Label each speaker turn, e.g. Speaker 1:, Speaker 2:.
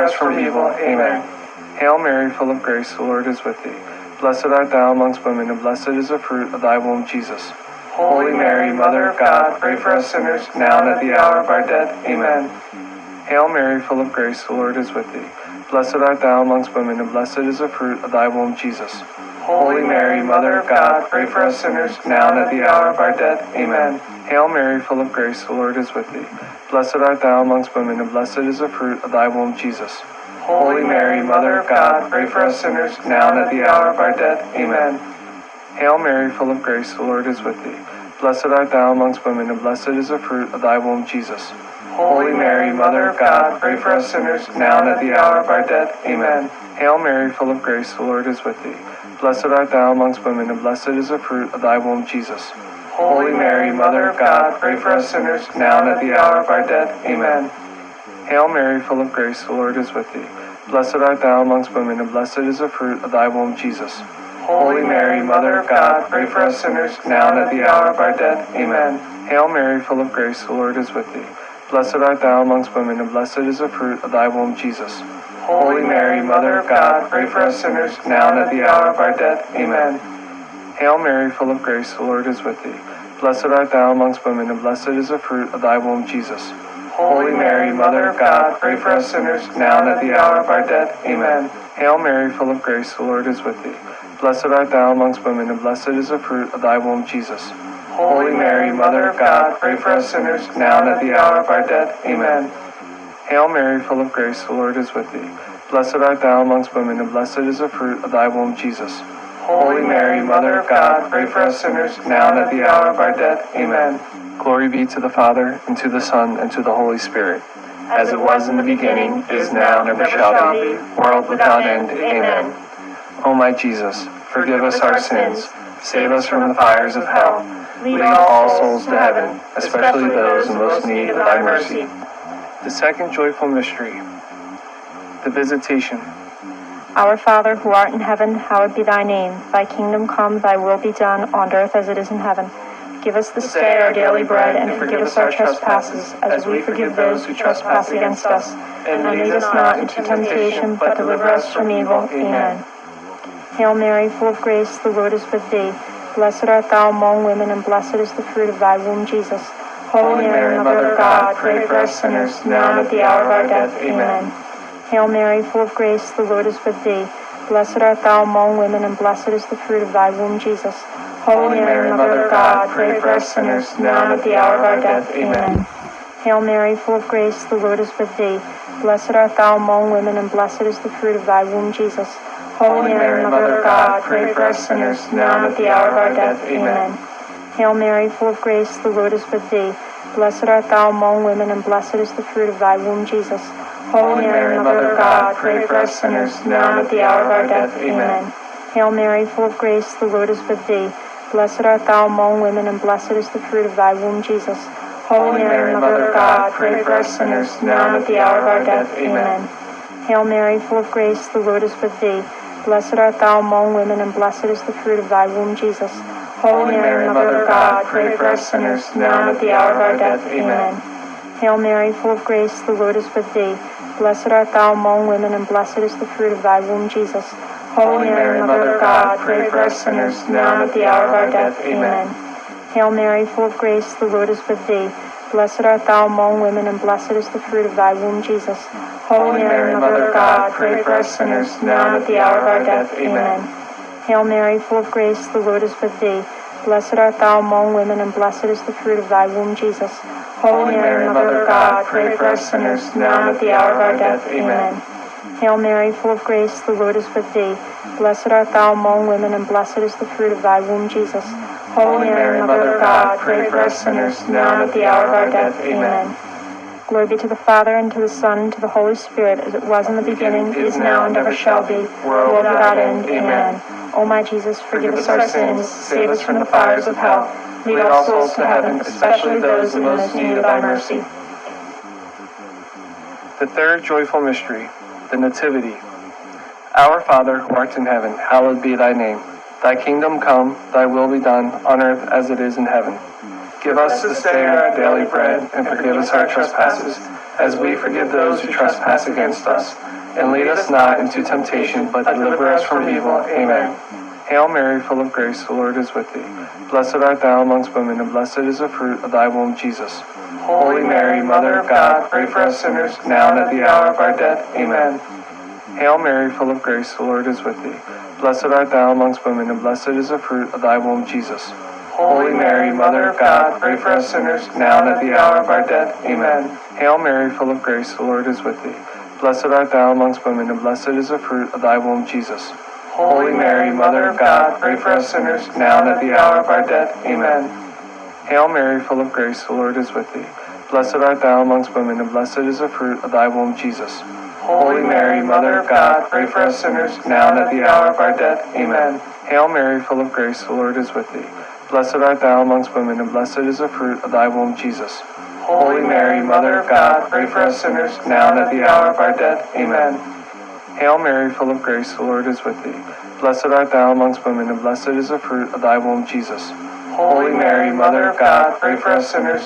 Speaker 1: us from evil. Amen. Hail Mary, full of grace, the Lord is with thee. Blessed art thou amongst women, and blessed is the fruit of thy womb, Jesus. Holy Mary, Mother of God, pray for us sinners, now and at the hour of our death. Amen. Hail Mary, full of grace, the Lord is with thee. Blessed art thou amongst women, and blessed is the fruit of thy womb, Jesus. Holy Mary, Mother of God, pray for us sinners, now and at the hour of our death. Amen. Hail Mary, full of grace, the Lord is with thee. Blessed art thou amongst women, and blessed is the fruit of thy womb, Jesus. Holy Mary, Mother of God, pray for us sinners, now and at the hour of our death. Amen. Hail Mary, full of grace, the Lord is with thee. Blessed art thou amongst women, and blessed is the fruit of thy womb, Jesus. Holy Mary, Mother of God, pray for us sinners, now and at the hour of our death. Amen. Hail Mary, full of grace, the Lord is with thee. Blessed art thou amongst women, and blessed is the fruit of thy womb, Jesus. Holy Mary, Mother of God, pray for us sinners, now and at the hour of our death. Amen. Hail Mary, full of grace, the Lord is with thee. Blessed art thou amongst women, and blessed is the fruit of thy womb, Jesus. Holy Mary, Mother of God, pray for us sinners, now and at the hour of our death. Amen. Hail Mary, full of grace, the Lord is with thee. Blessed art thou amongst women, and blessed is the fruit of thy womb, Jesus. Holy Mary, Mother of God, pray for us sinners, now and at the hour of our death. Amen. Hail Mary, full of grace, the Lord is with thee. Blessed art thou amongst women, and blessed is the fruit of thy womb, Jesus. Holy Mary, Mother of God, pray for us sinners, now and at the hour of our death. Amen. Hail Mary, full of grace, the Lord is with thee. Blessed art thou amongst women, and blessed is the fruit of thy womb, Jesus. Holy Mary, Mother of God, pray for us sinners, now and at the hour of our death. Amen. Hail Mary, full of grace, the Lord is with thee. Blessed art thou amongst women, and blessed is the fruit of thy womb, Jesus. Holy Mary, Mother of God, pray for us sinners, now and at the hour of our death. Amen. Glory be to the Father, and to the Son, and to the Holy Spirit. As it was in the beginning, is now, and ever shall be, world without end. Amen. O my Jesus, forgive us our sins, save us from the fires of hell, lead all souls to heaven, especially those in most need of thy mercy. The second joyful mystery, the Visitation.
Speaker 2: Our Father, who art in heaven, hallowed be thy name. Thy kingdom come, thy will be done, on earth as it is in heaven. Give us this day our daily bread, and forgive us our trespasses, as we forgive those who trespass against us. And lead us not into temptation, but deliver us from evil. Amen. Hail Mary, full of grace, the Lord is with thee. Blessed art thou among women, and blessed is the fruit of thy womb, Jesus. Holy Mary, Mother of God, pray for us sinners, now and at the hour of our death. Amen. Hail Mary, full of grace, the Lord is with thee. Blessed art thou among women, and blessed is the fruit of thy womb, Jesus. Holy Mary, Mother of God, pray for us sinners, now and at the hour of our death. Amen. Hail Mary, full of grace, the Lord is with thee. Blessed art thou among women, and blessed is the fruit of thy womb, Jesus. Holy Mary, Mother of God, pray for us sinners, now and at the hour of our death. Amen. Hail Mary, full of grace, the Lord is with thee. Blessed art thou among women, and blessed is the fruit of thy womb, Jesus. Holy Mary, Mother of God, pray for us sinners, now and at the hour of our death. Amen. Hail Mary, full of grace, the Lord is with thee. Blessed art thou among women, and blessed is the fruit of thy womb, Jesus. Holy Mary, Mother of God, pray for us sinners, now and at the hour of our death. Amen. Hail Mary, full of grace, the Lord is with thee. Blessed art thou among women, and blessed is the fruit of thy womb, Jesus. Holy Mary, Mother of God, pray for us sinners, now and at the hour of our death. Amen. Hail Mary, full of grace, the Lord is with thee. Blessed art thou among women, and blessed is the fruit of thy womb, Jesus. Holy Mary, Mother of God, pray for us sinners, now and at the hour of our death. Amen. Hail Mary, full of grace, the Lord is with thee. Blessed art thou among women, and blessed is the fruit of thy womb, Jesus. Holy Mary, Mother of God, pray for us sinners, now and at the hour of our death. Amen. Hail Mary, full of grace, the Lord is with thee. Blessed art thou among women, and blessed is the fruit of thy womb, Jesus. Holy Mary, Mother of God, pray for us sinners, now and at the hour of our death. Amen. Hail Mary, full of grace, the Lord is with thee. Blessed art thou among women, and blessed is the fruit of thy womb, Jesus. Holy Mary, Mother of God, pray for us sinners, now and at the hour of our death. Amen. Glory be to the Father, and to the Son, and to the Holy Spirit, as it was in the beginning, is now, and ever shall be, world without end. Amen. O my Jesus, forgive us our sins, save us from the fires of hell, lead all souls to heaven, especially those in most need of thy mercy.
Speaker 1: The third joyful mystery, the Nativity. Our Father, who art in heaven, hallowed be thy name. Thy kingdom come, thy will be done, on earth as it is in heaven. Give us this day our daily bread, and forgive us our trespasses, as we forgive those who trespass against us. And lead us not into temptation, but deliver us from evil. Amen. Hail Mary, full of grace, the Lord is with thee. Blessed art thou amongst women, and blessed is the fruit of thy womb, Jesus. Holy Mary, Mother of God, pray for us sinners, now and at the hour of our death. Amen. Hail Mary, full of grace, the Lord is with thee. Blessed art thou amongst women, and blessed is the fruit of thy womb, Jesus. Holy Mary, Mother of God, pray for us sinners, now and at the hour of our death. Amen. Hail Mary, full of grace, the Lord is with thee. Blessed art thou amongst women, and blessed is the fruit of thy womb, Jesus. Holy Mary, Mother of God, pray for us sinners, now and at the hour of our death. Amen. Hail Mary, full of grace, the Lord is with thee. Blessed art thou amongst women, and blessed is the fruit of thy womb, Jesus. Holy Mary, Mother of God, pray for us sinners, now and at the hour of our death. Amen. Hail Mary, full of grace, the Lord is with thee. Blessed art thou amongst women, and blessed is the fruit of thy womb, Jesus. Holy Mary, Mother of God, pray for us sinners, now and at the hour of our death. Amen. Hail Mary, full of grace, the Lord is with thee. Blessed art thou amongst women, and blessed is the fruit of thy womb, Jesus. Holy Mary, Mother of God, pray for us sinners,